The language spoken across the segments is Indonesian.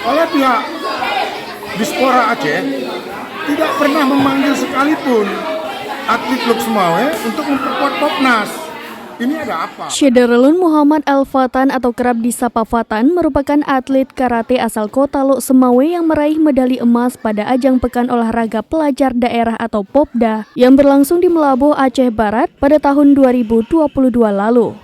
oleh pihak Dispora Aceh tidak pernah memanggil sekalipun atlet Lok Sumawe untuk memperkuat Popnas. Ini ada apa? Syederlun Muhammad Al-Fatan atau kerap disapa Fatan merupakan atlet karate asal kota Lok Sumawe yang meraih medali emas pada ajang Pekan Olahraga Pelajar Daerah atau Popda yang berlangsung di Melabuh, Aceh Barat pada tahun 2022 lalu.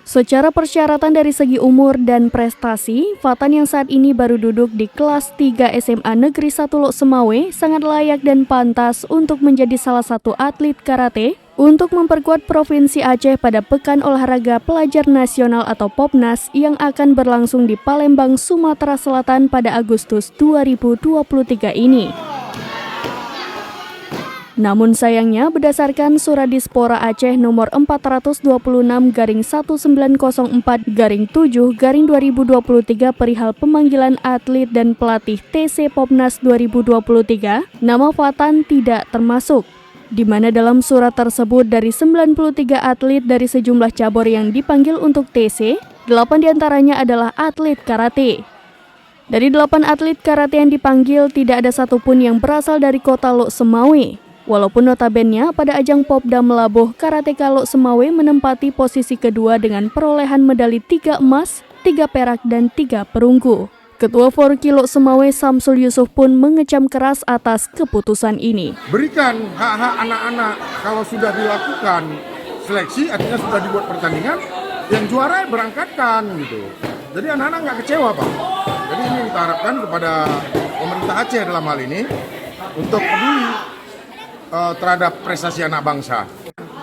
Secara persyaratan dari segi umur dan prestasi, Fatan yang saat ini baru duduk di kelas 3 SMA Negeri 1 Lok Sumawe sangat layak dan pantas untuk menjadi salah satu atlet karate untuk memperkuat Provinsi Aceh pada Pekan Olahraga Pelajar Nasional atau Popnas yang akan berlangsung di Palembang, Sumatera Selatan pada Agustus 2023 ini. Namun sayangnya berdasarkan Surat Dispora Aceh nomor 426/1904/7/2023 perihal pemanggilan atlet dan pelatih TC Popnas 2023, nama Fatan tidak termasuk, di mana dalam surat tersebut dari 93 atlet dari sejumlah cabur yang dipanggil untuk TC, 8 diantaranya adalah atlet karate. Dari 8 atlet karate yang dipanggil, tidak ada satupun yang berasal dari kota Lok Sumawe. Walaupun notabene pada ajang Popda Melabuh, karateka Lok Sumawe menempati posisi kedua dengan perolehan medali 3 emas, 3 perak, dan 3 perunggu. Ketua Forki Lok Sumawe Samsul Yusuf pun mengecam keras atas keputusan ini. Berikan hak-hak anak-anak kalau sudah dilakukan seleksi, artinya sudah dibuat pertandingan, yang juara berangkatkan gitu. Jadi anak-anak nggak kecewa, Pak. Jadi ini kita harapkan kepada pemerintah Aceh dalam hal ini untuk peduli terhadap prestasi anak bangsa.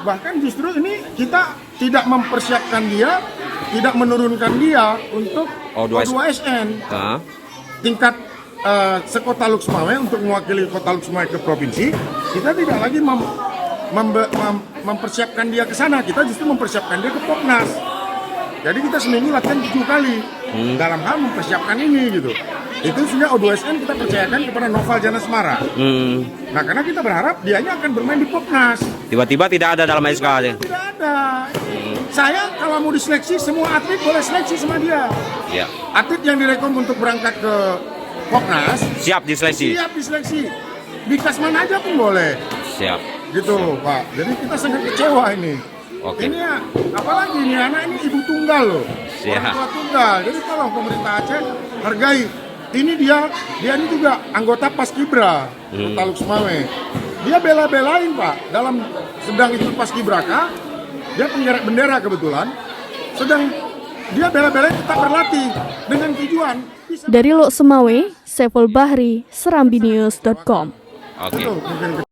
Bahkan justru ini kita tidak mempersiapkan dia, tidak menurunkan dia untuk O2SN tingkat sekota Lok Sumawe untuk mewakili kota Lok Sumawe ke provinsi. Kita tidak lagi mempersiapkan dia ke sana, kita justru mempersiapkan dia ke Popnas. Jadi kita seminggu latihan 7 kali dalam hal mempersiapkan ini gitu. Itu sudah O2SN kita percayakan kepada Noval Janasmara. Nah, karena kita berharap dianya akan bermain di Popnas. Tiba-tiba tidak ada dalam SK aja. Tidak ada. Saya kalau mau diseleksi, semua atlet boleh seleksi sama dia. Ya. Atlet yang direkom untuk berangkat ke Popnas Siap diseleksi. siap diseleksi. Di kelas mana aja pun boleh. Siap. Gitu, Pak. Jadi kita sangat kecewa ini. Oke. Ini ya, apalagi ini anak ini ibu tunggal loh. Siap. Orang tua tunggal. Jadi tolong pemerintah Aceh hargai. Ini dia ini juga anggota Paskibra Kota Lok Sumawe. Dia bela-belain, Pak. Dalam sedang ikut Paskibraka, dia penggerek bendera kebetulan. Sedang dia bela-belain tetap berlatih dengan tujuan bisa. Dari Lok Sumawe, Saiful Bahri, serambinews.com. Oke. Betul, mungkin